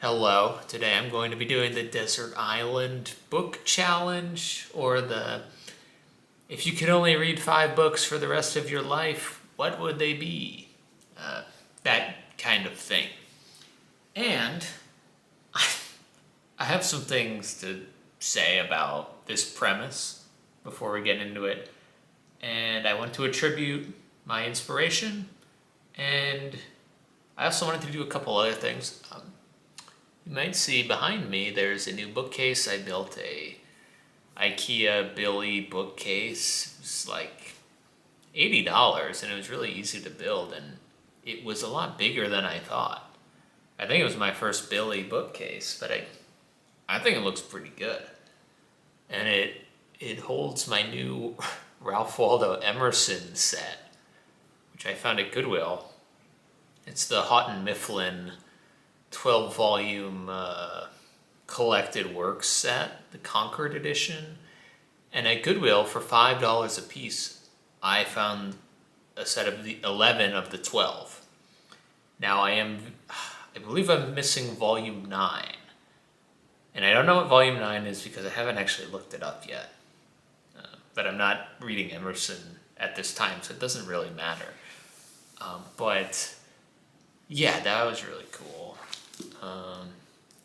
Hello, today I'm going to be doing the Desert Island Book Challenge, or if you could only read 5 books for the rest of your life, what would they be? That kind of thing. And I have some things to say about this premise before we get into it. And I want to attribute my inspiration, and I also wanted to do a couple other things. You might see behind me there's a new bookcase. I built a IKEA Billy bookcase. It was like $80 and it was really easy to build, and it was a lot bigger than I thought. I think it was my first Billy bookcase, but I think it looks pretty good. And it holds my new Ralph Waldo Emerson set, which I found at Goodwill. It's the Houghton Mifflin 12-volume collected works set, the Concord edition. And at Goodwill, for $5 a piece, I found a set of the 11 of the 12. Now I believe I'm missing volume 9. And I don't know what volume 9 is because I haven't actually looked it up yet. But I'm not reading Emerson at this time, so it doesn't really matter. But yeah, that was really cool.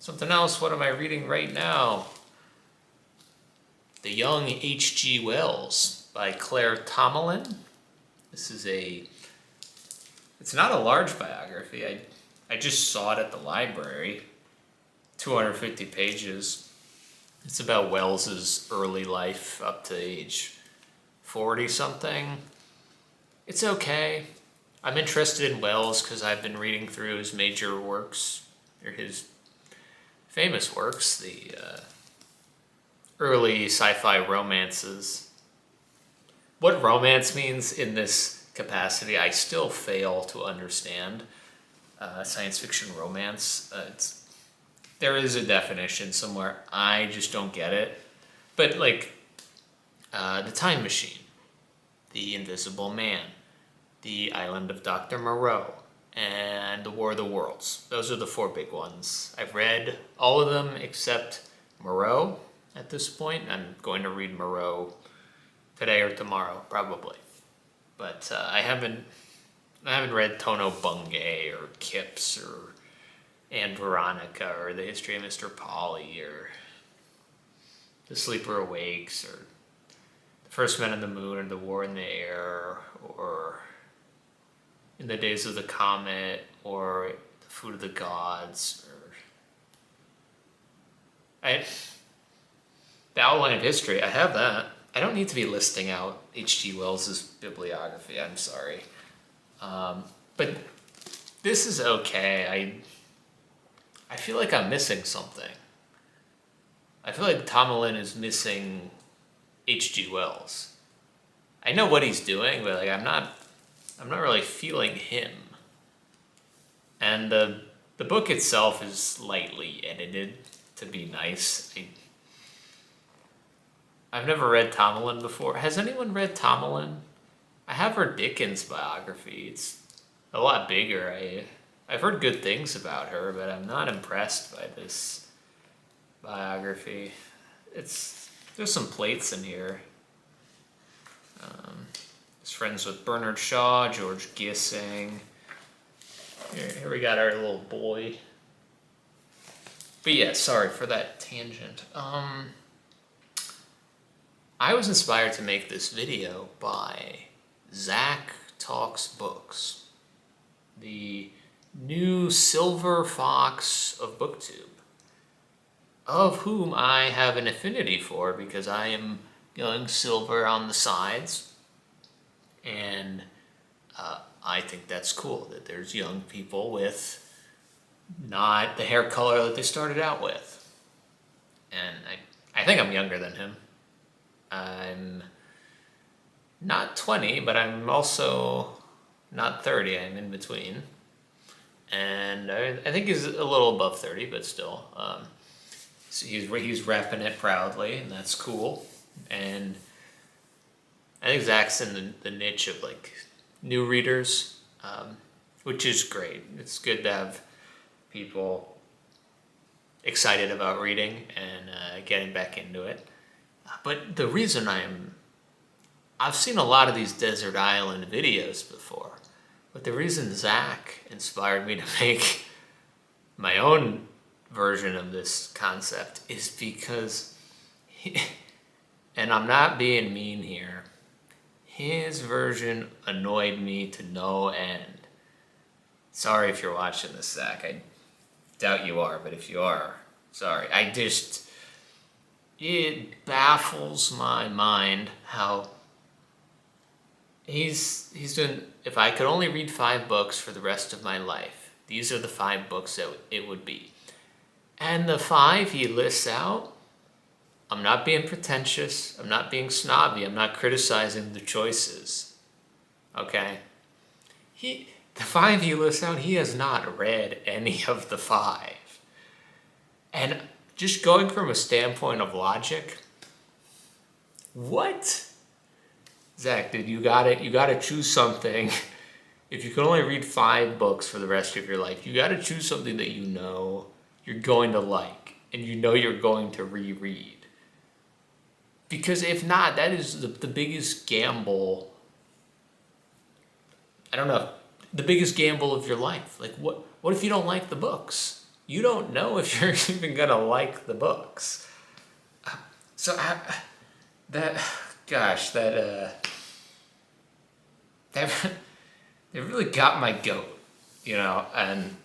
Something else, what am I reading right now? The Young H.G. Wells by Claire Tomalin. It's not a large biography. I just saw it at the library. 250 pages. It's about Wells's early life up to age 40-something. It's okay. I'm interested in Wells because I've been reading through his major works, or his famous works, the early sci-fi romances. What romance means in this capacity, I still fail to understand. Science fiction romance, there is a definition somewhere. I just don't get it. But The Time Machine, The Invisible Man, The Island of Dr. Moreau, and The War of the Worlds. Those are the 4 big ones. I've read all of them except Moreau at this point. I'm going to read Moreau today or tomorrow, probably. But I haven't read Tono Bungay or Kips or Anne Veronica or The History of Mr. Polly or The Sleeper Awakes or The First Men on the Moon or The War in the Air or In the Days of the Comet or The Food of the Gods or The Outline of History. I have that. I don't need to be listing out H.G. Wells's bibliography. I'm sorry. But this is okay. I feel like I'm missing something. I feel like Tomalin is missing H.G. Wells. I know what he's doing, but I'm not really feeling him. And the book itself is lightly edited to be nice. I've never read Tomalin before. Has anyone read Tomalin? I have her Dickens biography. It's a lot bigger. I've heard good things about her, but I'm not impressed by this biography. There's some plates in here. He's friends with Bernard Shaw, George Gissing. Here we got our little boy. But yeah, sorry for that tangent. I was inspired to make this video by Zach Talks Books, the new silver fox of BookTube, of whom I have an affinity for because I am going silver on the sides, and I think that's cool that there's young people with not the hair color that they started out with. And I think I'm younger than him. I'm not 20, but I'm also not 30. I'm in between. And I think he's a little above 30, but still. So he's repping it proudly, and that's cool. And I think Zach's in the niche of new readers, which is great. It's good to have people excited about reading and getting back into it. But the reason I've seen a lot of these desert island videos before, but the reason Zach inspired me to make my own version of this concept is because, and I'm not being mean here, his version annoyed me to no end. Sorry if you're watching this, Zach. I doubt you are, but if you are, sorry. It baffles my mind how he's doing, if I could only read 5 books for the rest of my life, these are the 5 books that it would be. And the 5 he lists out, I'm not being pretentious, I'm not being snobby, I'm not criticizing the choices, okay? The 5 he lists out, he has not read any of the 5. And just going from a standpoint of logic, what? Zach, dude, you gotta choose something. If you can only read 5 books for the rest of your life, you gotta choose something that you know you're going to like, and you know you're going to reread. Because if not, that is the biggest gamble. I don't know, the biggest gamble of your life. Like, what if you don't like the books? You don't know if you're even gonna like the books. That really got my goat, you know. And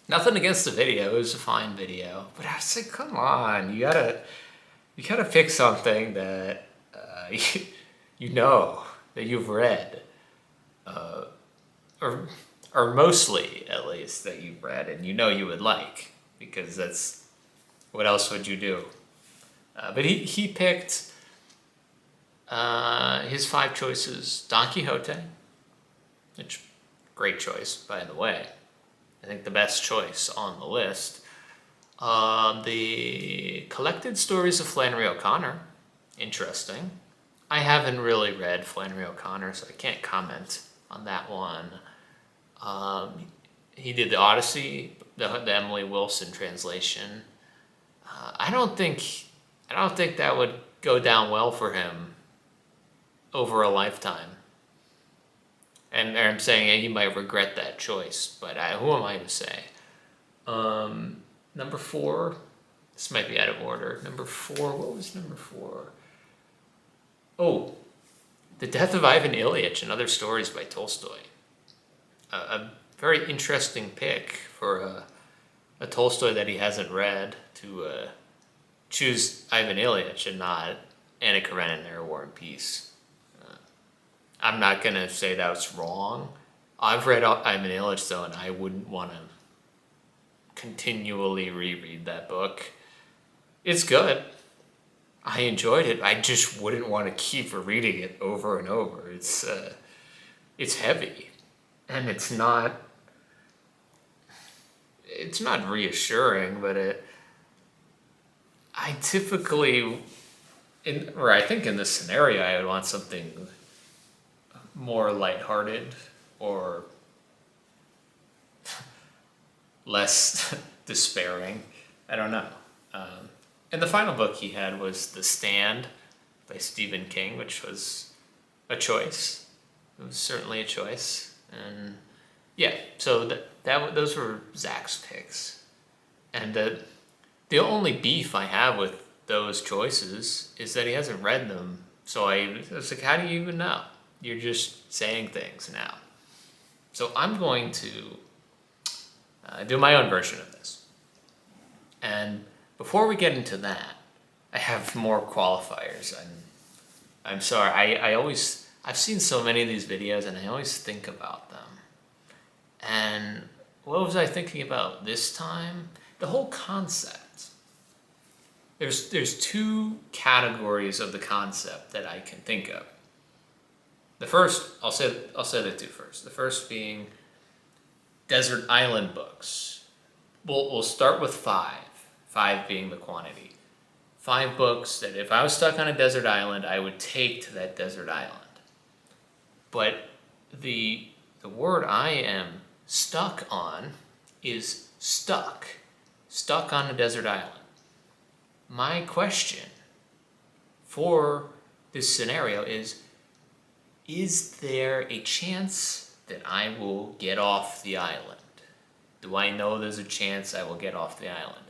nothing against the video; it was a fine video. But I was like, come on, you gotta pick something that you know that you've read, or mostly at least that you've read and you know you would like, because that's what else would you do? But he picked his 5 choices: Don Quixote, which great choice by the way. I think the best choice on the list. The Collected Stories of Flannery O'Connor, interesting. I haven't really read Flannery O'Connor, so I can't comment on that one. He did the Odyssey, the Emily Wilson translation. I don't think that would go down well for him over a lifetime. And I'm saying he might regret that choice, but who am I to say? Number 4, this might be out of order. Number 4, what was number 4? Oh, The Death of Ivan Ilyich and Other Stories by Tolstoy. A very interesting pick for a Tolstoy that he hasn't read, to choose Ivan Ilyich and not Anna Karenina or War and Peace. I'm not going to say that was wrong. I've read Ivan Ilyich, though, and I wouldn't want to continually reread that book. It's good. I enjoyed it. I just wouldn't want to keep reading it over and over. It's heavy, and it's not reassuring, but I typically, I think in this scenario, I would want something more lighthearted or less despairing. I don't know. And the final book he had was The Stand by Stephen King, which was a choice. It was certainly a choice. And yeah, so those were Zach's picks. And the only beef I have with those choices is that he hasn't read them. So I was like, how do you even know? You're just saying things now. So I'm going to do my own version of this. And before we get into that, I have more qualifiers. I'm sorry. I've seen so many of these videos, and I always think about them. And what was I thinking about this time? The whole concept. There's 2 categories of the concept that I can think of. The first, I'll say the 2 first. The first being desert island books. We'll start with 5. 5 being the quantity. 5 books that if I was stuck on a desert island, I would take to that desert island. But the word I am stuck on is stuck. stuck on a desert island. My question for this scenario is there a chance that I will get off the island? Do I know there's a chance I will get off the island?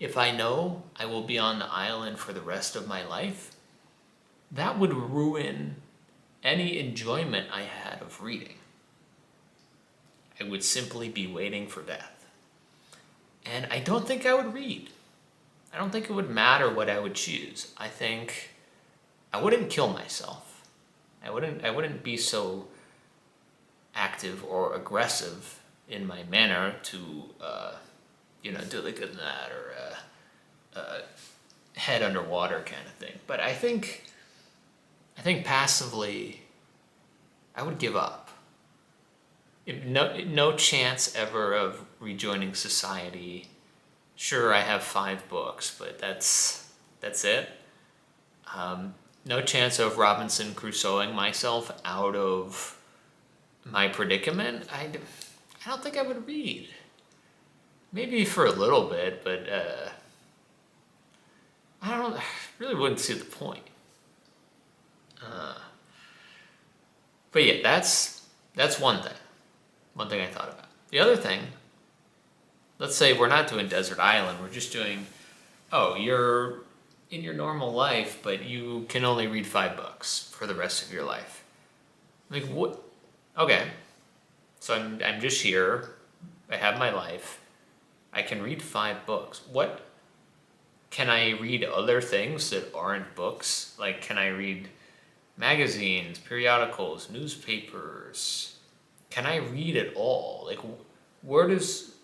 If I know I will be on the island for the rest of my life, that would ruin any enjoyment I had of reading. I would simply be waiting for death. And I don't think I would read. I don't think it would matter what I would choose. I think I wouldn't kill myself. I wouldn't be so active or aggressive in my manner to, do the good in that or head underwater kind of thing. But I think passively, I would give up. No chance ever of rejoining society. Sure, I have 5 books, but that's it. No chance of Robinson Crusoeing myself out of my predicament. I don't think I would read. Maybe for a little bit, but I really wouldn't see the point. But yeah, that's one thing. One thing I thought about. The other thing, let's say we're not doing Desert Island. We're just doing, you're in your normal life, but you can only read 5 books for the rest of your life. Like what? Okay, so I'm just here. I have my life. I can read 5 books. What? Can I read other things that aren't books? Like, can I read magazines, periodicals, newspapers? Can I read at all? Like, where does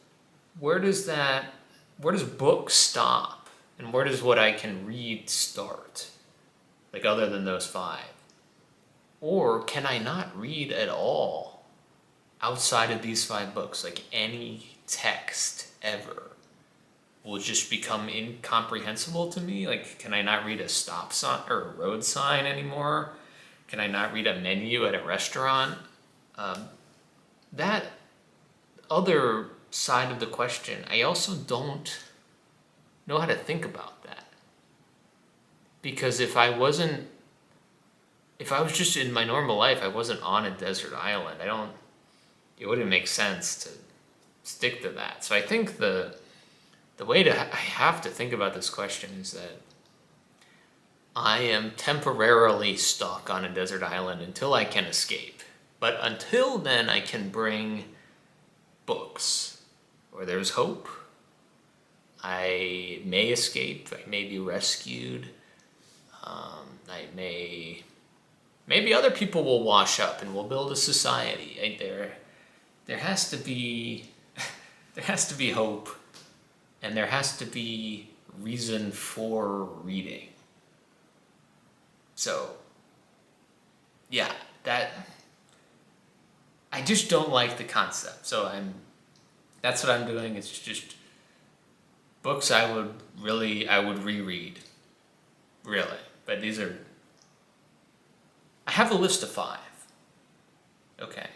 book stop? And where does what I can read start? Like, other than those 5? Or can I not read at all outside of these 5 books? Like, any text ever will just become incomprehensible to me. Like, can I not read a stop sign or a road sign anymore? Can I not read a menu at a restaurant? That other side of the question, I also don't know how to think about that. Because if I was just in my normal life, I wasn't on a desert island, it wouldn't make sense to stick to that. So I think the way I have to think about this question is that I am temporarily stuck on a desert island until I can escape. But until then, I can bring books, or there's hope. I may escape. I may be rescued. Maybe other people will wash up and we'll build a society. There has to be hope, and there has to be reason for reading. So, yeah, I just don't like the concept. So that's what I'm doing. It's just books I would reread. Really. But I have a list of 5. Okay.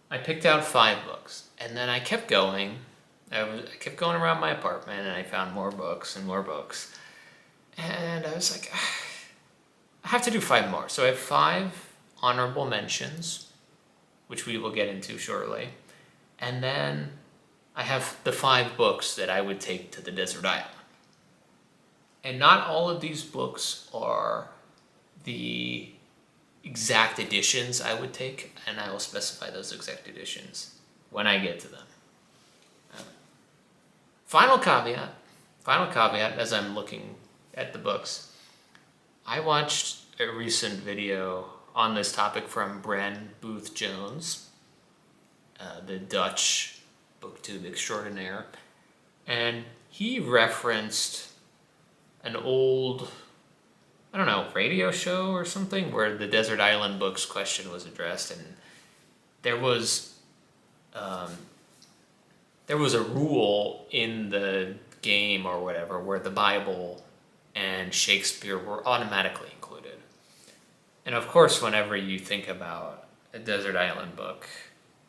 I picked out 5 books, and then I kept going. I kept going around my apartment, and I found more books and more books. And I was like, I have to do 5 more. So I have 5 honorable mentions, which we will get into shortly. And then I have the 5 books that I would take to the desert island. And not all of these books are the exact editions I would take, and I will specify those exact editions when I get to them. Final caveat, as I'm looking at the books, I watched a recent video on this topic from Bren Booth Jones, the Dutch booktube extraordinaire, and he referenced an old, radio show or something where the Desert Island books question was addressed, and there was a rule in the game or whatever where the Bible and Shakespeare were automatically included. And of course, whenever you think about a Desert Island book,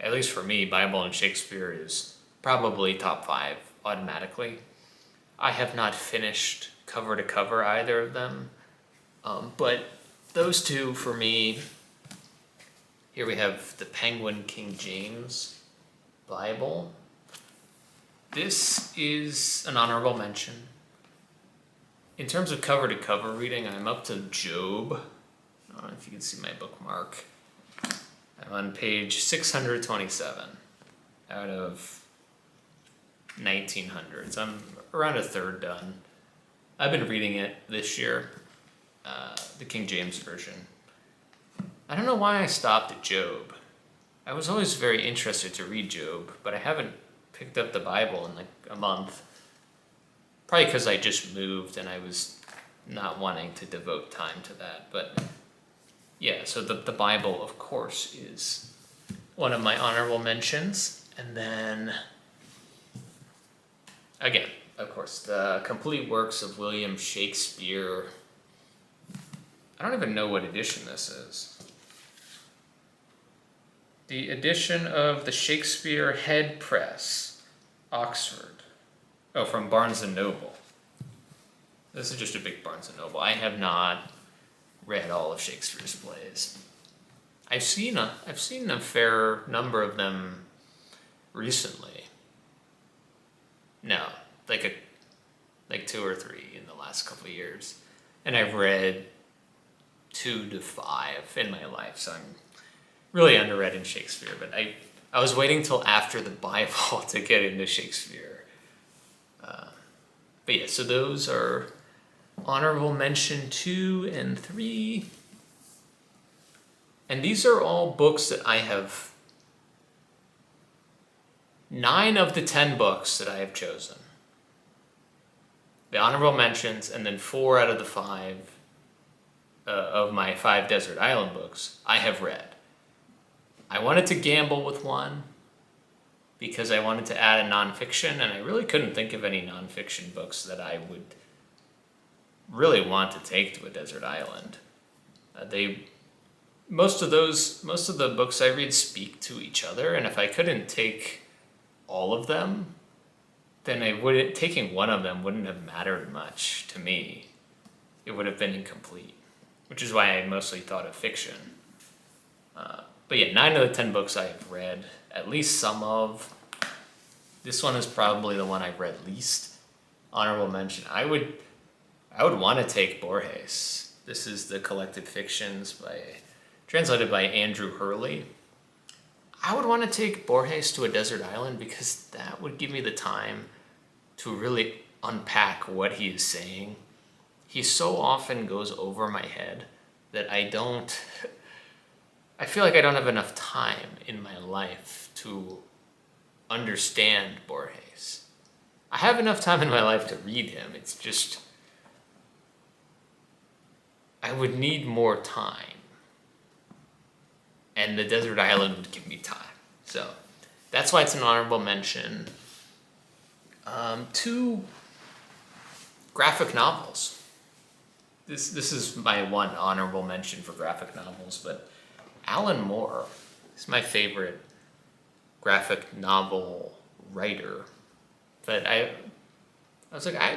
at least for me, Bible and Shakespeare is probably top 5 automatically. I have not finished cover to cover either of them, but those two for me. Here we have the Penguin King James Bible. This is an honorable mention. In terms of cover to cover reading, I'm up to Job. I don't know if you can see my bookmark. I'm on page 627 out of 1900s. I'm around a third done. I've been reading it this year, the King James Version. I don't know why I stopped at Job. I was always very interested to read Job, but I haven't picked up the Bible in like a month. Probably because I just moved and I was not wanting to devote time to that. But yeah, so the Bible, of course, is one of my honorable mentions. And then, again, of course, the complete works of William Shakespeare. I don't even know what edition this is. The edition of the Shakespeare Head Press, Oxford. Oh, from Barnes & Noble. This is just a big Barnes & Noble. I have not read all of Shakespeare's plays. I've seen a fair number of them recently. No, like 2 or 3 in the last couple of years. And I've read 2 to 5 in my life, so I'm really underread in Shakespeare. But I was waiting till after the Bible to get into Shakespeare. But yeah, so those are honorable mention 2 and 3. And these are all books that I have, 9 of the 10 books that I have chosen. The honorable mentions, and then 4 out of the 5 of my 5 Desert Island books I have read. I wanted to gamble with one because I wanted to add a nonfiction, and I really couldn't think of any nonfiction books that I would really want to take to a desert island. Most of the books I read speak to each other, and if I couldn't take all of them, then taking one of them wouldn't have mattered much to me. It would have been incomplete, which is why I mostly thought of fiction. But yeah, 9 of the 10 books I have read, at least some of. This one is probably the one I've read least. Honorable mention. I would want to take Borges. This is the Collected Fictions translated by Andrew Hurley. I would want to take Borges to a desert island because that would give me the time to really unpack what he is saying. He so often goes over my head that I feel like I don't have enough time in my life to understand Borges. I have enough time in my life to read him. It's just, I would need more time. And the desert island would give me time. So that's why it's an honorable mention. 2 graphic novels. This is my one honorable mention for graphic novels, but Alan Moore is my favorite graphic novel writer. But I was like, I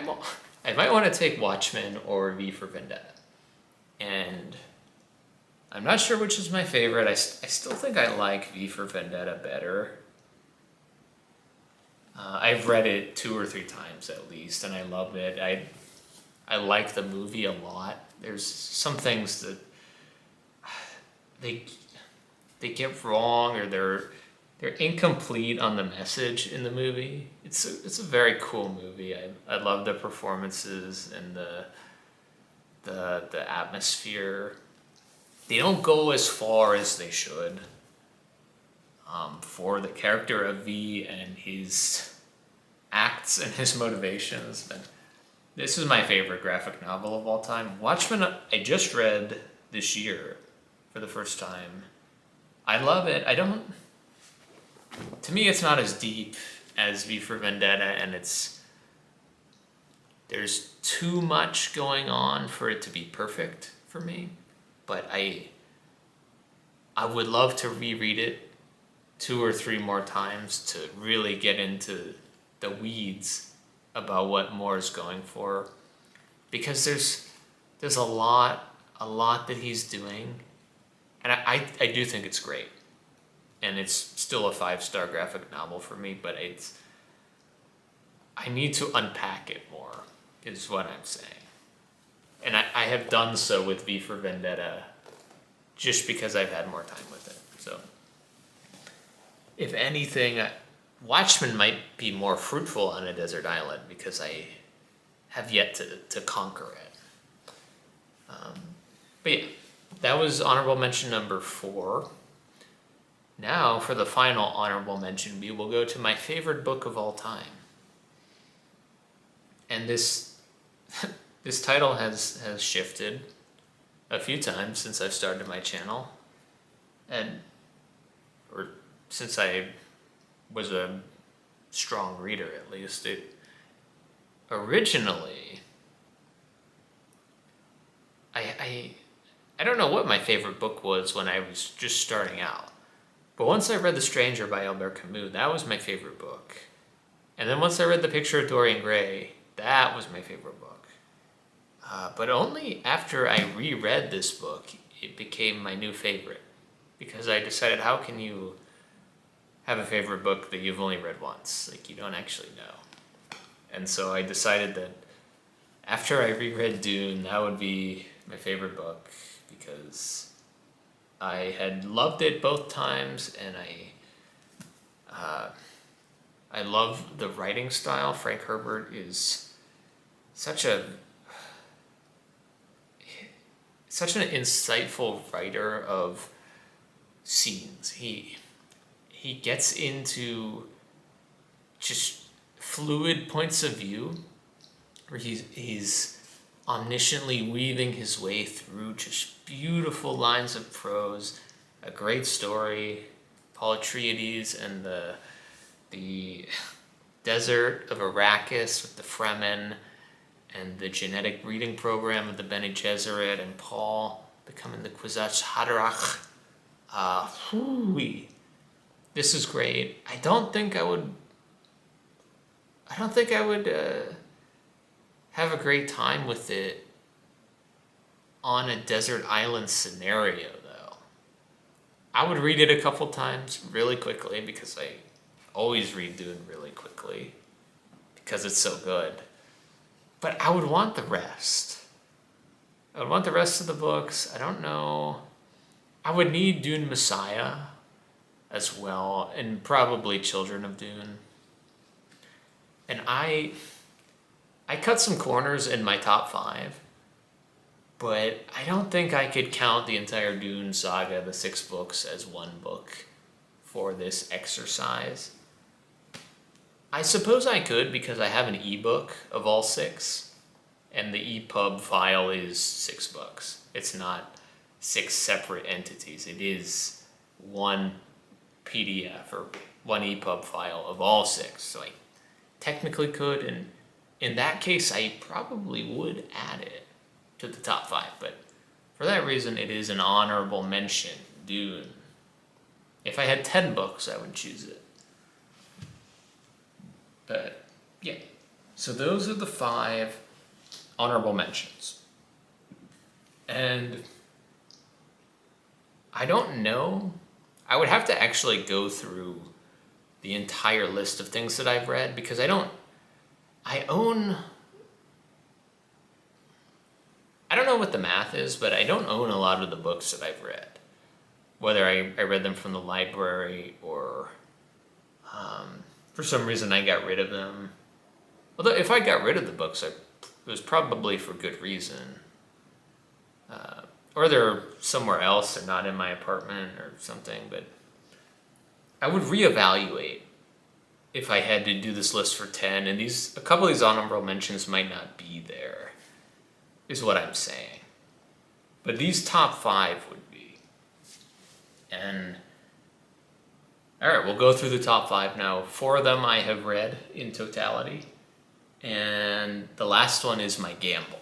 might want to take Watchmen or V for Vendetta. And I'm not sure which is my favorite. I still think I like V for Vendetta better. I've read it 2 or 3 times at least, and I loved it. I like the movie a lot. There's some things that they get wrong, or they're incomplete on the message in the movie. It's a very cool movie. I love the performances and the atmosphere. They don't go as far as they should for the character of V and his acts and his motivations. But this is my favorite graphic novel of all time. Watchmen, I just read this year for the first time. I love it. To me, it's not as deep as V for Vendetta, and there's too much going on for it to be perfect for me. But I would love to reread it 2 or 3 more times to really get into the weeds about what Moore's going for, because there's a lot that he's doing, and I do think it's great, and it's still a 5-star graphic novel for me, but I need to unpack it more, is what I'm saying. And I have done so with V for Vendetta just because I've had more time with it. So, if anything, Watchmen might be more fruitful on a desert island because I have yet to conquer it. But yeah, that was honorable mention number 4. Now, for the final honorable mention, we will go to my favorite book of all time. And this title has shifted a few times since I've started my channel, or since I was a strong reader, at least. Originally, I don't know what my favorite book was when I was just starting out, but once I read The Stranger by Albert Camus, that was my favorite book. And then once I read The Picture of Dorian Gray, that was my favorite book. But only after I reread this book, it became my new favorite. Because I decided, how can you have a favorite book that you've only read once? Like, you don't actually know. And so I decided that after I reread Dune, that would be my favorite book, because I had loved it both times, and I love the writing style. Frank Herbert is such an insightful writer of scenes. He gets into just fluid points of view, where he's omnisciently weaving his way through just beautiful lines of prose, a great story, Paul Atreides and the desert of Arrakis with the Fremen, and the genetic breeding program of the Bene Gesserit, and Paul becoming the Kwisatz Haderach. This is great. I don't think I would have a great time with it on a desert island scenario, though. I would read it a couple times really quickly, because I always read Dune really quickly because it's so good. But I would want the rest. I would want the rest of the books. I don't know. I would need Dune Messiah as well, and probably Children of Dune. And I cut some corners in my top 5, but I don't think I could count the entire Dune saga, the 6 books, as one book for this exercise. I suppose I could, because I have an ebook of all 6, and the EPUB file is 6 books. It's not 6 separate entities. It is one PDF or one EPUB file of all 6. So I technically could, and in that case, I probably would add it to the top 5. But for that reason, it is an honorable mention, Dune. If I had 10 books, I would choose it. But yeah, so those are the 5 honorable mentions. And I don't know. I would have to actually go through the entire list of things that I've read, because I don't know what the math is, but I don't own a lot of the books that I've read. Whether I read them from the library, or for some reason I got rid of them. Although if I got rid of the books, it was probably for good reason. Or they're somewhere else, they're not in my apartment or something, but I would reevaluate if I had to do this list for 10, and a couple of these honorable mentions might not be there, is what I'm saying. But these top 5 would be. And alright, we'll go through the top 5 now. 4 of them I have read in totality, and the last one is my gamble.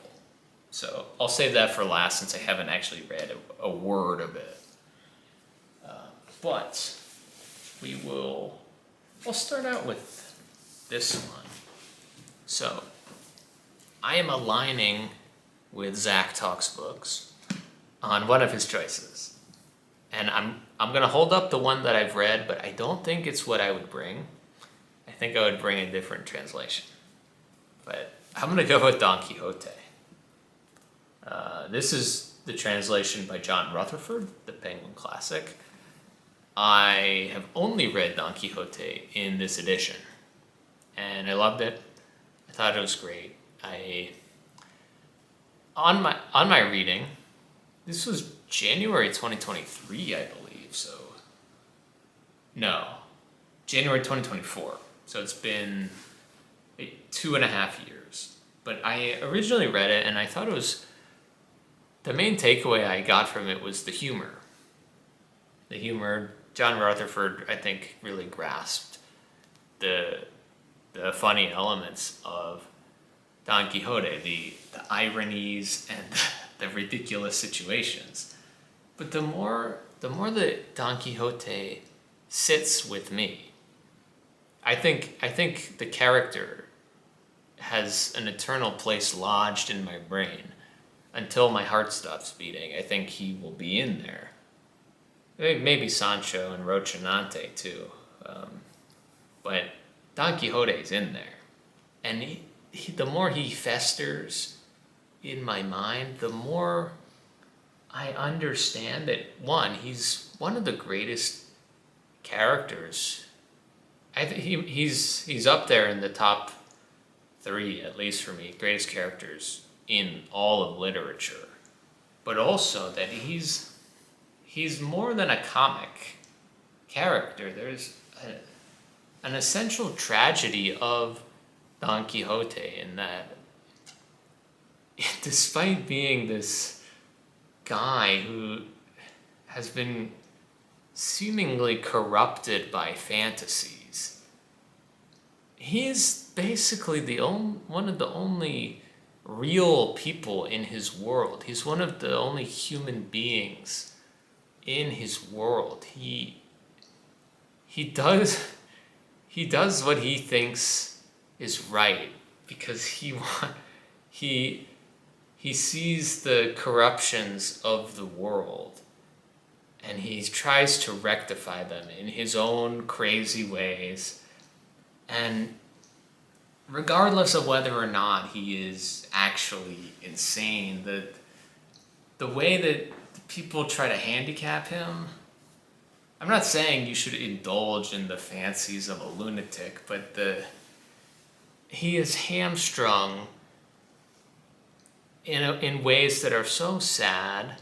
So I'll save that for last, since I haven't actually read a word of it. But we'll start out with this one. So, I am aligning with Zach Talks Books on one of his choices. And I'm going to hold up the one that I've read, but I don't think it's what I would bring. I think I would bring a different translation. But I'm going to go with Don Quixote. This is the translation by John Rutherford, the Penguin Classic. I have only read Don Quixote in this edition, and I loved it. I thought it was great. On my reading, this was January 2023, I believe. So no, January 2024. So it's been 2.5 years. But I originally read it, and I thought it was, the main takeaway I got from it was the humor. The humor, John Rutherford, I think, really grasped the funny elements of Don Quixote, the ironies and the ridiculous situations. But the more that Don Quixote sits with me, I think the character has an eternal place lodged in my brain until my heart stops beating. I think he will be in there. Maybe Sancho and Rocinante too, but Don Quixote's in there, and the more he festers in my mind, the more I understand that, one, he's one of the greatest characters. I think he's up there in the top 3, at least for me, greatest characters in all of literature. But also that he's more than a comic character. There's an essential tragedy of Don Quixote in that, despite being this guy who has been seemingly corrupted by fantasies, he is basically one of the only real people in his world. He's one of the only human beings in his world. He does what he thinks is right because he sees the corruptions of the world and he tries to rectify them in his own crazy ways. And regardless of whether or not he is actually insane, the way that people try to handicap him, I'm not saying you should indulge in the fancies of a lunatic, but he is hamstrung in ways that are so sad,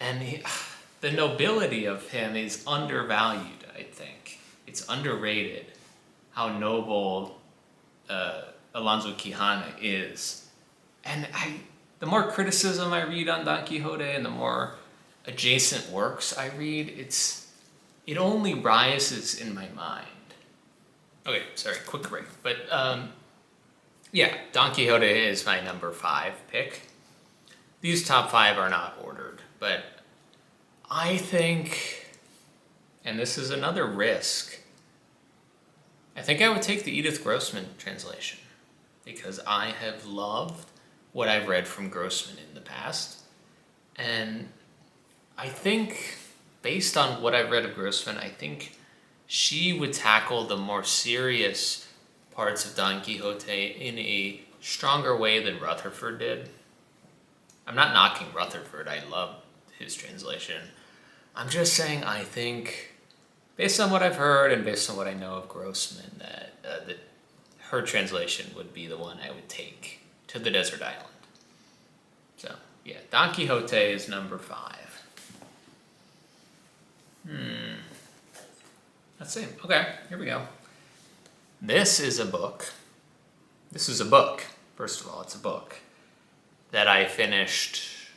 and the nobility of him is undervalued, I think. It's underrated how noble Alonso Quijano is. And the more criticism I read on Don Quixote and the more adjacent works I read, it only rises in my mind. Okay, sorry, quick break. But yeah, Don Quixote is my number 5 pick. These top 5 are not ordered, but I think, and this is another risk, I think I would take the Edith Grossman translation because I have loved what I've read from Grossman in the past. And I think, based on what I've read of Grossman, I think she would tackle the more serious parts of Don Quixote in a stronger way than Rutherford did. I'm not knocking Rutherford. I love his translation. I'm just saying I think, based on what I've heard and based on what I know of Grossman, that her translation would be the one I would take to the desert island. So, yeah, Don Quixote is number 5. Let's see. Okay, here we go. This is a book. First of all, it's a book that I finished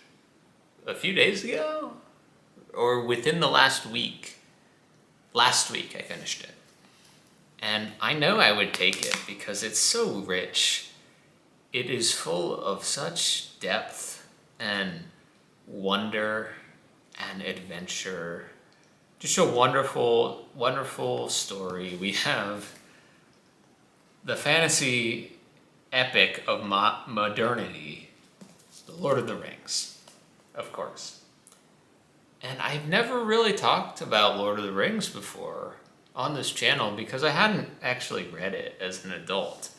a few days ago, or within the last week. Last week I finished it. And I know I would take it because it's so rich. It is full of such depth and wonder and adventure. Just a wonderful, wonderful story. We have the fantasy epic of modernity, The Lord of the Rings, of course. And I've never really talked about Lord of the Rings before on this channel because I hadn't actually read it as an adult.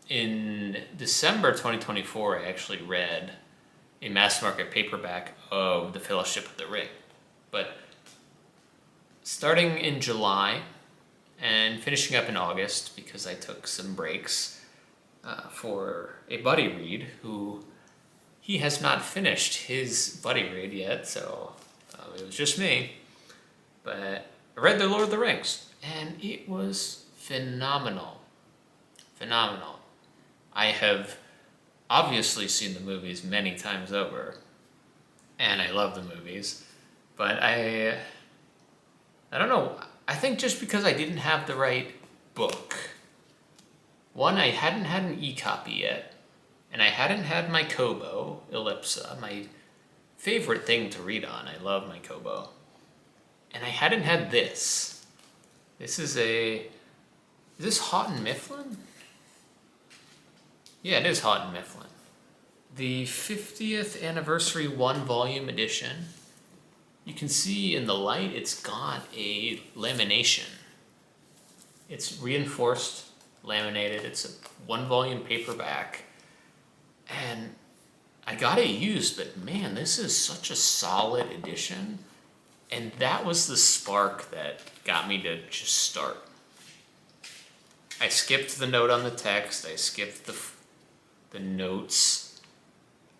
In December 2024, I actually read a mass market paperback of The Fellowship of the Ring. But starting in July and finishing up in August, because I took some breaks for a buddy read who he has not finished his buddy read yet, so it was just me. But I read The Lord of the Rings, and it was phenomenal. Phenomenal. I have obviously seen the movies many times over, and I love the movies, but I don't know, I think just because I didn't have the right book. One, I hadn't had an e-copy yet, and I hadn't had my Kobo, Ellipsa, my favorite thing to read on. I love my Kobo. And I hadn't had this. Is this Houghton Mifflin? Yeah, it is Houghton Mifflin. The 50th anniversary 1-volume edition. You can see in the light it's got a lamination. It's reinforced, laminated. It's a 1-volume paperback. And I got it used, but man, this is such a solid edition. And that was the spark that got me to just start. I skipped the note on the text. I skipped the notes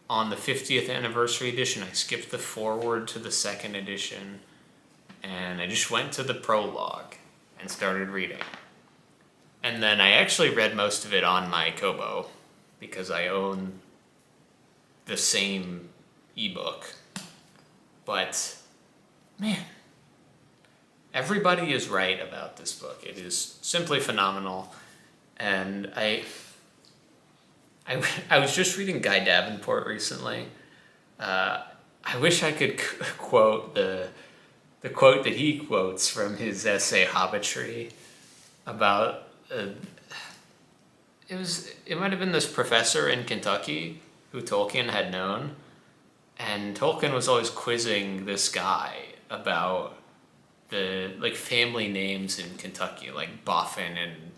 on the 50th anniversary edition. I skipped the foreword to the second edition. And I just went to the prologue and started reading. And then I actually read most of it on my Kobo because I own the same ebook. But man, everybody is right about this book. It is simply phenomenal. And I was just reading Guy Davenport recently. I wish I could quote the quote that he quotes from his essay Hobbitry about it might have been this professor in Kentucky who Tolkien had known, and Tolkien was always quizzing this guy about the family names in Kentucky, like Boffin and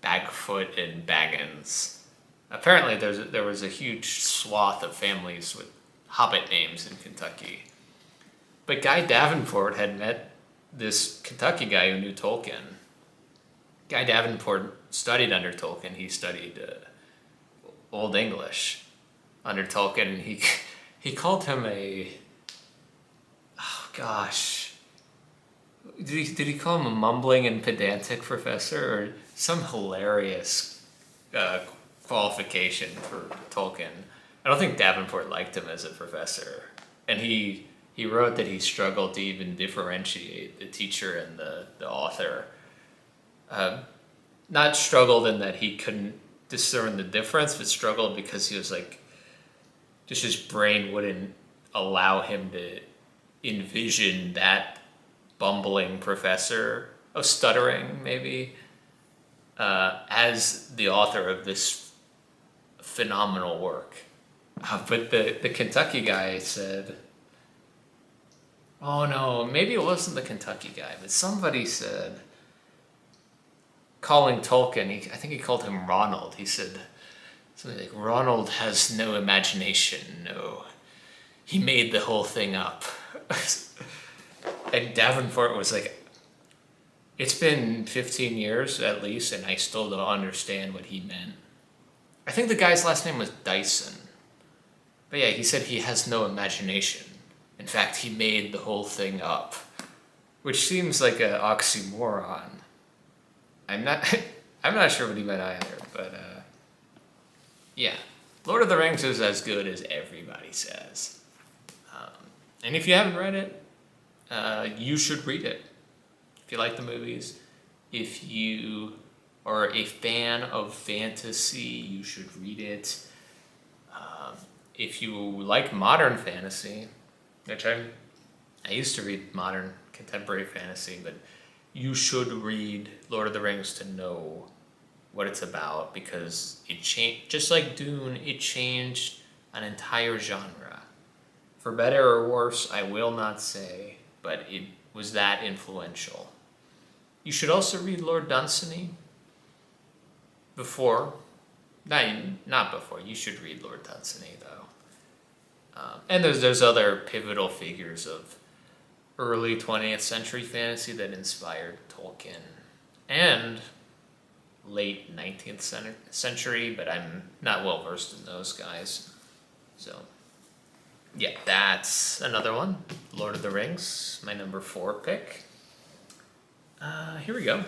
Bagfoot and Baggins. Apparently there was a huge swath of families with hobbit names in Kentucky. But Guy Davenport had met this Kentucky guy who knew Tolkien. Guy Davenport studied under Tolkien. He studied Old English under Tolkien, and he called him did he call him a mumbling and pedantic professor, or some hilarious qualification for Tolkien? I don't think Davenport liked him as a professor, and he wrote that he struggled to even differentiate the teacher and the author. Not struggled in that he couldn't discern the difference, but struggled because he was just his brain wouldn't allow him to envision that bumbling professor, stuttering maybe, as the author of this phenomenal work. But the Kentucky guy said, oh no, maybe it wasn't the Kentucky guy, but somebody said, calling Tolkien, I think he called him Ronald. He said something like, Ronald has no imagination, no. He made the whole thing up. And Davenport was like, it's been 15 years at least, and I still don't understand what he meant. I think the guy's last name was Dyson. But yeah, he said he has no imagination. In fact, he made the whole thing up. Which seems like an oxymoron. I'm not sure what he meant either, but yeah. Lord of the Rings is as good as everybody says. And if you haven't read it, you should read it. If you like the movies, if you are a fan of fantasy, you should read it. If you like modern fantasy, which I used to read modern contemporary fantasy, but you should read Lord of the Rings to know what it's about, because it changed, just like Dune, it changed an entire genre. For better or worse, I will not say, but it was that influential. You should also read Lord Dunsany before. Not before. You should read Lord Dunsany, though. And there's other pivotal figures of early 20th century fantasy that inspired Tolkien. And late 19th century, but I'm not well versed in those guys. So, yeah, that's another one. Lord of the Rings, my number 4 pick. Here we go.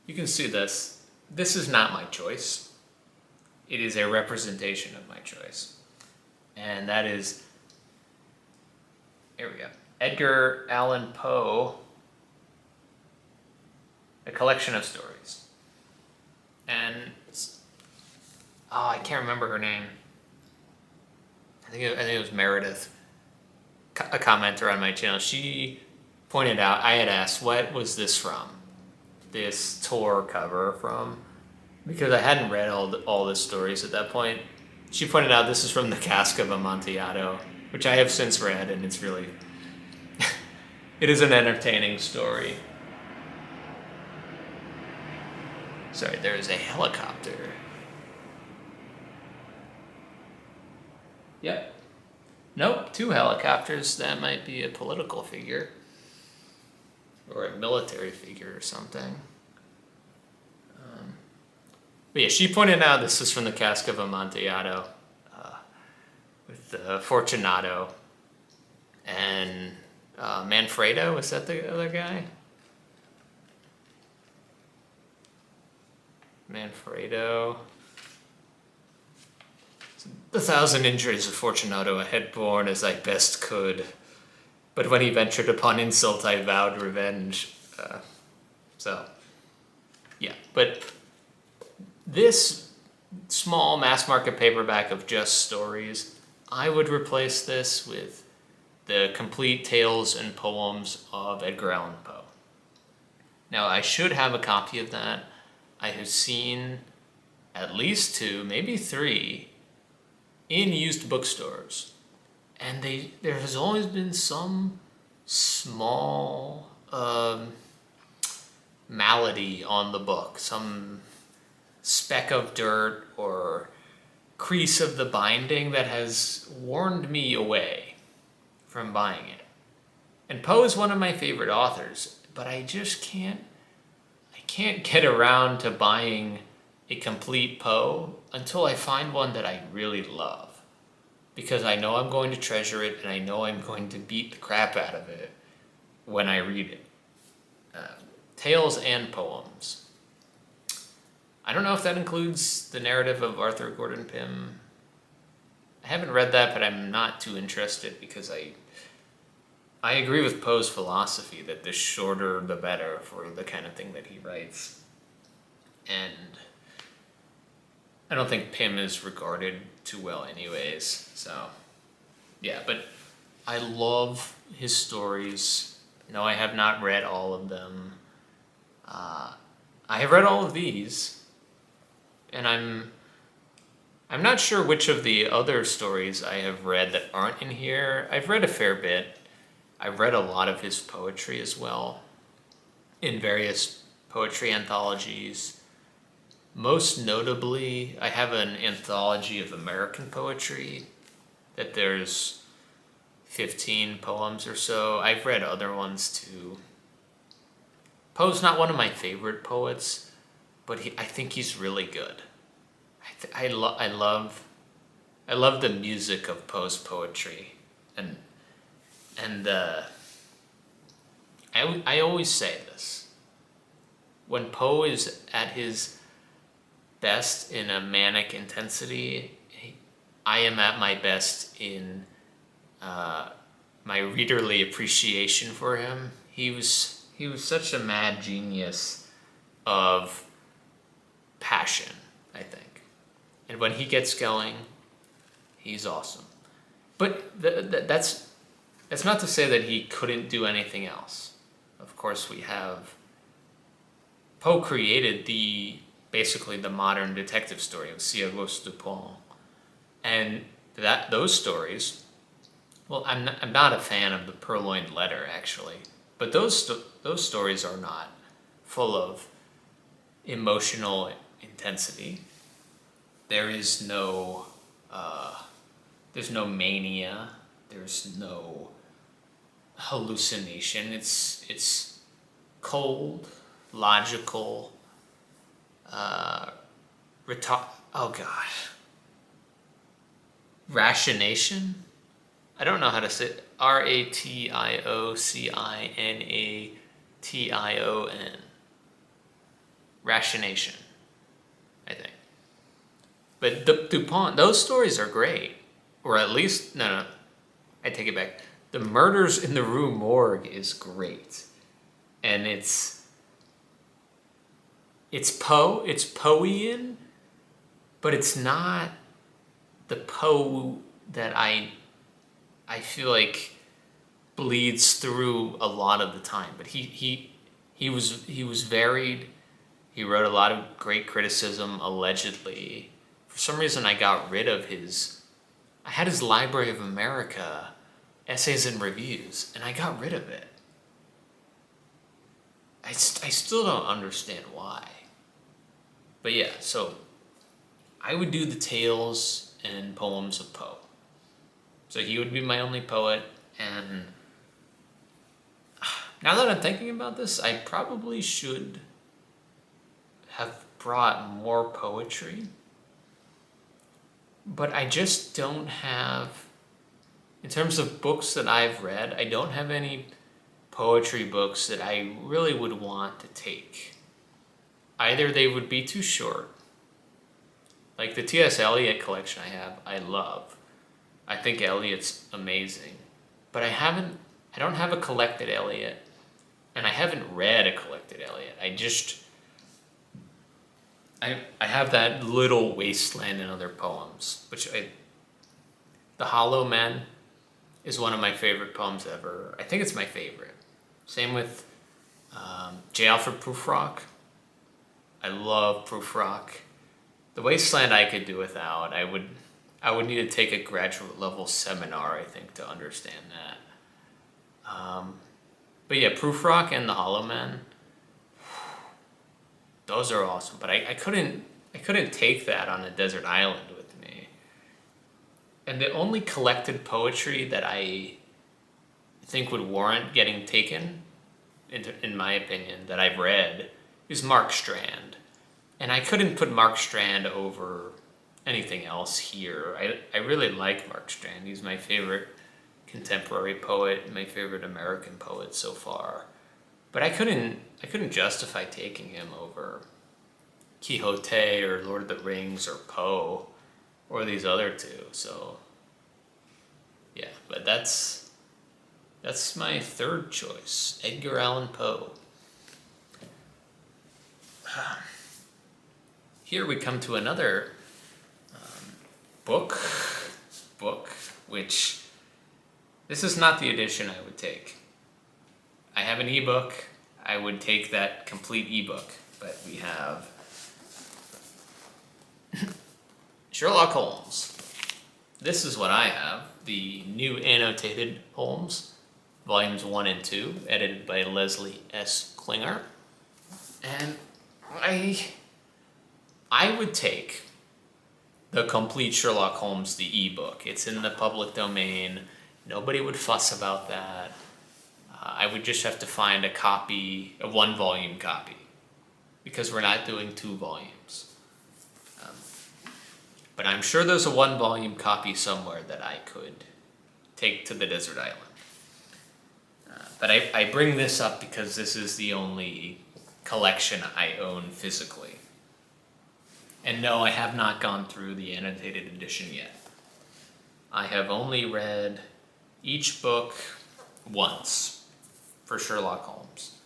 You can see this. This is not my choice. It is a representation of my choice. And that is, here we go, Edgar Allan Poe, A Collection of Stories. And, I can't remember her name. I think it was Meredith, a commenter on my channel. She pointed out, I had asked, what was this from? This Tor cover from? Because I hadn't read all the stories at that point. She pointed out this is from the Cask of Amontillado, which I have since read, and it's really, it is an entertaining story. Sorry, there is a helicopter. Yep. Nope, 2 helicopters. That might be a political figure. Or a military figure or something. But yeah, she pointed out this is from the Cask of Amontillado. With Fortunato. And Manfredo, was that the other guy? Manfredo. 1,000 injuries of Fortunato I had borne as I best could, but when he ventured upon insult I vowed revenge. Yeah, but this small mass market paperback of just stories, I would replace this with the complete tales and poems of Edgar Allan Poe. Now, I should have a copy of that. I have seen at least 2, maybe 3, in used bookstores, and there has always been some small malady on the book, some speck of dirt or crease of the binding that has warned me away from buying it. And Poe is one of my favorite authors, but I just can't get around to buying a complete Poe until I find one that I really love. Because I know I'm going to treasure it, and I know I'm going to beat the crap out of it when I read it. Tales and poems. I don't know if that includes the narrative of Arthur Gordon Pym. I haven't read that, but I'm not too interested because I agree with Poe's philosophy that the shorter the better for the kind of thing that he writes. And I don't think Pym is regarded too well anyways, so yeah, but I love his stories. No, I have not read all of them. I have read all of these, and I'm not sure which of the other stories I have read that aren't in here. I've read a fair bit. I've read a lot of his poetry as well, in various poetry anthologies. Most notably, I have an anthology of American poetry that there's 15 poems or so. I've read other ones too. Poe's not one of my favorite poets, but I think he's really good. I love the music of Poe's poetry, and I always say this. When Poe is at his best in a manic intensity, I am at my best in my readerly appreciation for him. He was such a mad genius of passion, I think. And when he gets going, he's awesome. But that's not to say that he couldn't do anything else. Of course, we have Poe created basically the modern detective story of Siegos Dupont, and those stories. Well, I'm not a fan of the Purloined Letter actually, but those stories are not full of emotional intensity. There is no there's no mania. There's no hallucination. It's cold, logical. Oh god, rationation. I don't know how to say it. Ratiocination. Rationation, I think. But Dupont, those stories are great. Or at least, no, I take it back. The Murders in the Rue Morgue is great. And it's Poean, but it's not the Poe that I feel like bleeds through a lot of the time. But he was varied. He wrote a lot of great criticism, allegedly. For some reason, I got rid of I had his Library of America essays and reviews, and I got rid of it. I still don't understand why. But yeah, so I would do the tales and poems of Poe. So he would be my only poet, and now that I'm thinking about this, I probably should have brought more poetry, but I just don't have, in terms of books that I've read, I don't have any poetry books that I really would want to take. Either they would be too short, like the T.S. Eliot collection I love. I think Eliot's amazing, but I don't have a collected Eliot, and I haven't read a collected Eliot. I have that little Wasteland and Other Poems, The Hollow Men is one of my favorite poems ever. I think it's my favorite. Same with J. Alfred Prufrock. I love Prufrock. The Wasteland I could do without. I would need to take a graduate level seminar, I think, to understand that. But yeah, Prufrock and The Hollow Men, those are awesome. But I couldn't take that on a desert island with me. And the only collected poetry that I think would warrant getting taken, in my opinion, that I've read, is Mark Strand. And I couldn't put Mark Strand over anything else here. I really like Mark Strand. He's my favorite contemporary poet, my favorite American poet so far. But I couldn't justify taking him over Quixote or Lord of the Rings or Poe or these other two. So yeah, but that's my third choice, Edgar Allan Poe. Here we come to another book, which this is not the edition I would take. I have an ebook. I would take that complete ebook, but we have Sherlock Holmes. This is what I have, the new annotated Holmes, volumes 1 and 2, edited by Leslie S. Klinger. And I would take the complete Sherlock Holmes, the ebook. It's in the public domain. Nobody would fuss about that. I would just have to find a 1-volume copy, because we're not doing 2 volumes. But I'm sure there's a 1-volume copy somewhere that I could take to the desert island. But I bring this up because this is the only collection I own physically. And no, I have not gone through the annotated edition yet. I have only read each book once for Sherlock Holmes,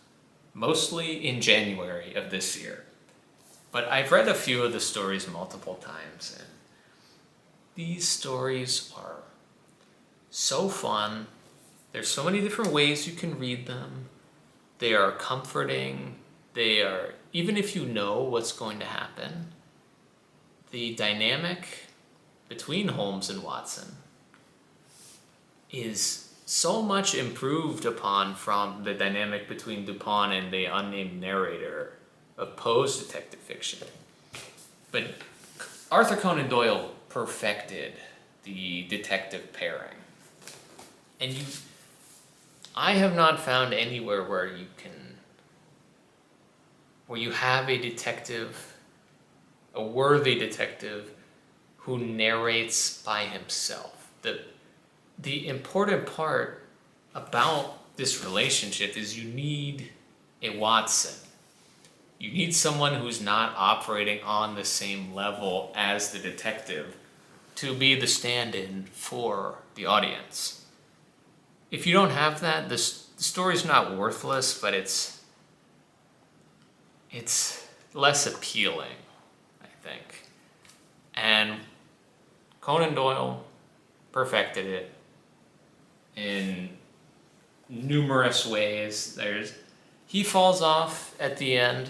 mostly in January of this year. But I've read a few of the stories multiple times, and these stories are so fun. There's so many different ways you can read them. They are comforting. They are even if you know what's going to happen, the dynamic between Holmes and Watson is so much improved upon from the dynamic between Dupin and the unnamed narrator of Poe's detective fiction. But Arthur Conan Doyle perfected the detective pairing. And I have not found anywhere where you have a detective, a worthy detective, who narrates by himself. The important part about this relationship is you need a Watson. You need someone who's not operating on the same level as the detective to be the stand-in for the audience. If you don't have that, the story's not worthless, but it's less appealing, I think. And Conan Doyle perfected it in numerous ways. He falls off at the end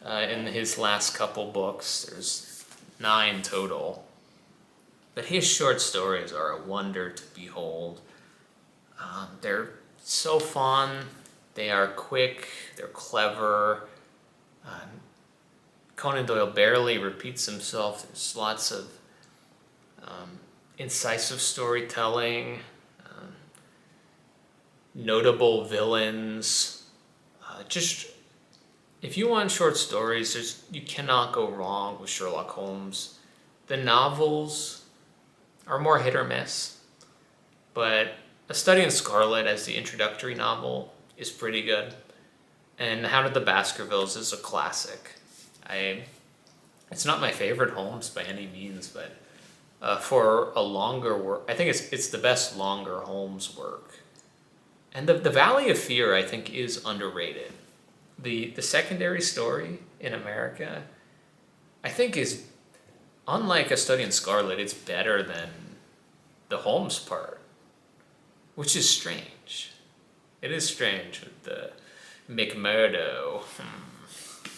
in his last couple books. There's 9 total. But his short stories are a wonder to behold. They're so fun. They are quick. They're clever. Conan Doyle barely repeats himself. There's lots of incisive storytelling, notable villains. Just if you want short stories, you cannot go wrong with Sherlock Holmes. The novels are more hit or miss, but A Study in Scarlet as the introductory novel is pretty good, and Hound of the Baskervilles is a classic. It's not my favorite Holmes by any means, but for a longer work, I think it's the best longer Holmes work. And the Valley of Fear, I think, is underrated. The secondary story in America, I think, is, unlike A Study in Scarlet, it's better than the Holmes part, which is strange. It is strange with the McMurdo.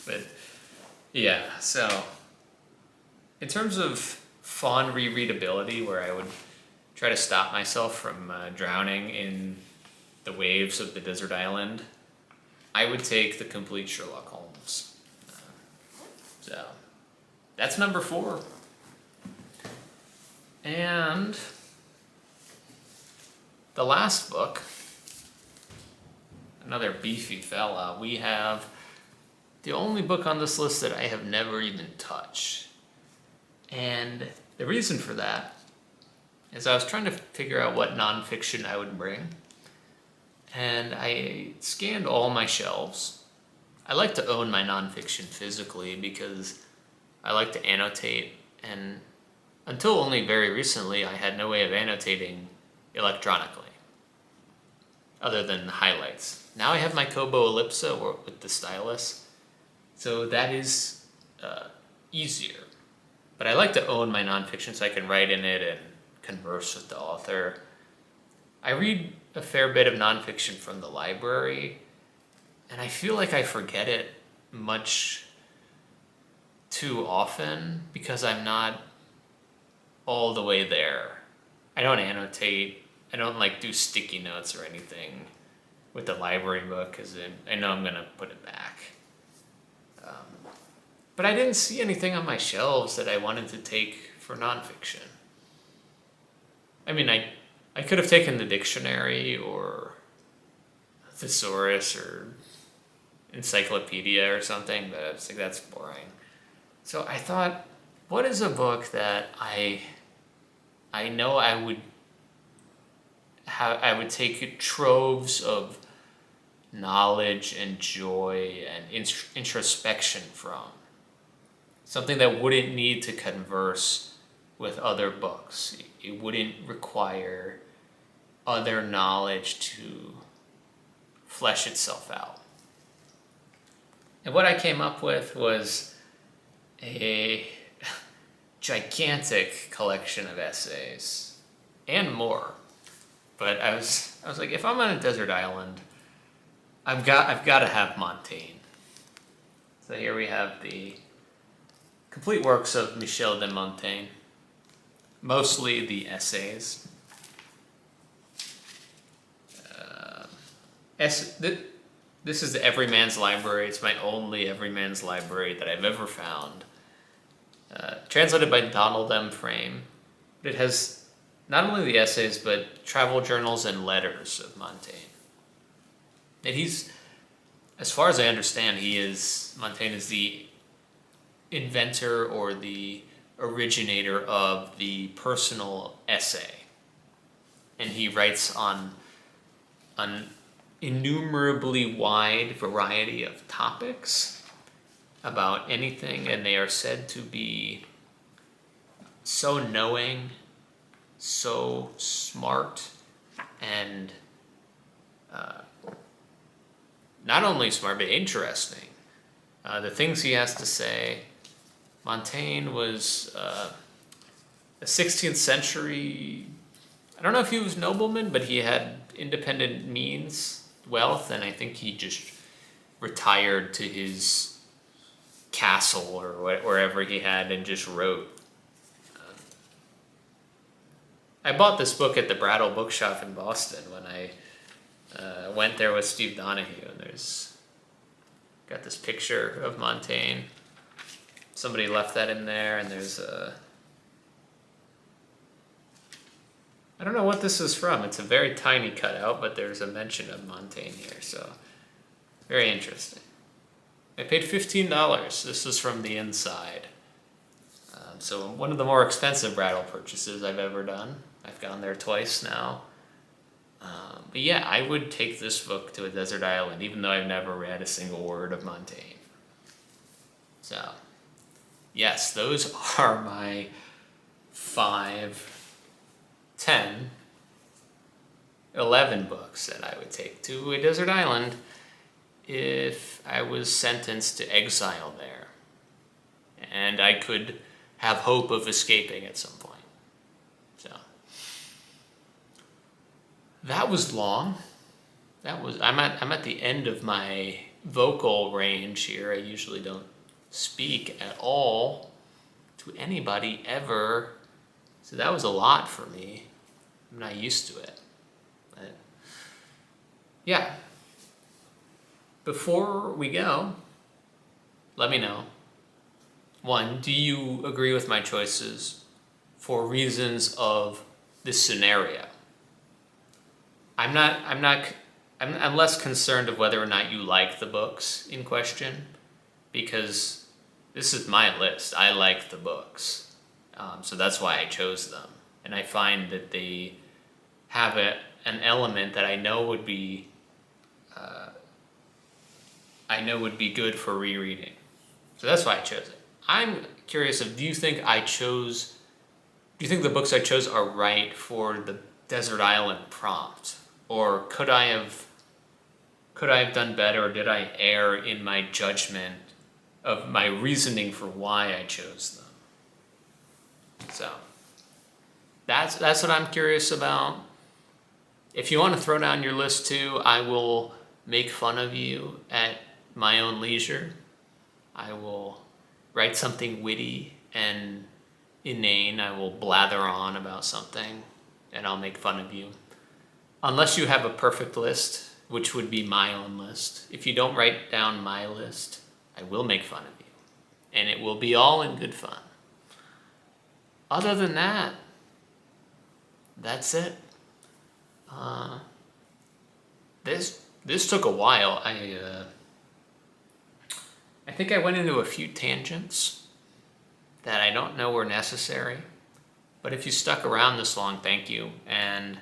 But yeah, so in terms of fun rereadability, where I would try to stop myself from drowning in the waves of the desert island, I would take The Complete Sherlock Holmes. So that's number 4. And the last book, another beefy fella, we have the only book on this list that I have never even touched. And the reason for that is I was trying to figure out what nonfiction I would bring. And I scanned all my shelves. I like to own my nonfiction physically because I like to annotate, and until only very recently, I had no way of annotating electronically, other than highlights. Now I have my Kobo Ellipsa with the stylus, so that is easier. But I like to own my nonfiction so I can write in it and converse with the author. I read a fair bit of nonfiction from the library, and I feel like I forget it much too often because I'm not all the way there. I don't annotate. I don't do sticky notes or anything with the library book because I know I'm going to put it back. But I didn't see anything on my shelves that I wanted to take for nonfiction. I mean, I could have taken the dictionary or thesaurus or encyclopedia or something, but I was like, that's boring. So I thought, what is a book that I know I would take troves of knowledge and joy and introspection from? Something that wouldn't need to converse with other books. It wouldn't require other knowledge to flesh itself out. And what I came up with was a gigantic collection of essays and more. But I was like, if I'm on a desert island, I've got to have Montaigne. So here we have the complete works of Michel de Montaigne, mostly the essays. This is the Everyman's Library. It's my only Everyman's Library that I've ever found. Translated by Donald M. Frame. It has not only the essays, but travel journals and letters of Montaigne. And he's, as far as I understand, Montaigne is the inventor or the originator of the personal essay. And he writes on an innumerably wide variety of topics about anything, and they are said to be so knowing, so smart, and not only smart, but interesting. The things he has to say. Montaigne was a 16th century, I don't know if he was nobleman, but he had independent means, wealth, and I think he just retired to his castle or wherever he had and just wrote. I bought this book at the Brattle Bookshop in Boston when I went there with Steve Donahue, and there's got this picture of Montaigne. Somebody left that in there, and there's I don't know what this is from. It's a very tiny cutout, but there's a mention of Montaigne here, so very interesting. I paid $15. This is from the inside. So one of the more expensive Brattle purchases I've ever done. I've gone there twice now. But yeah, I would take this book to a desert island, even though I've never read a single word of Montaigne. So, yes, those are my 5, 10, 11 books that I would take to a desert island if I was sentenced to exile there. And I could have hope of escaping at some point. So that was long. I'm at the end of my vocal range here. I usually don't speak at all to anybody ever. So that was a lot for me. I'm not used to it. But yeah. Before we go, let me know. 1, do you agree with my choices for reasons of this scenario? I'm less concerned of whether or not you like the books in question, because this is my list. I like the books. So that's why I chose them. And I find that they have an element that I know would be good for rereading. So that's why I chose it. I'm curious do you think the books I chose are right for the desert island prompt? Or could I have done better, or did I err in my judgment of my reasoning for why I chose them? So that's what I'm curious about. If you want to throw down your list too, I will make fun of you at my own leisure. I will write something witty and inane. I will blather on about something, and I'll make fun of you. Unless you have a perfect list, which would be my own list. If you don't write down my list, I will make fun of you. And it will be all in good fun. Other than that, that's it. This took a while. I think I went into a few tangents that I don't know were necessary. But if you stuck around this long, thank you. And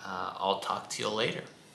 I'll talk to you later.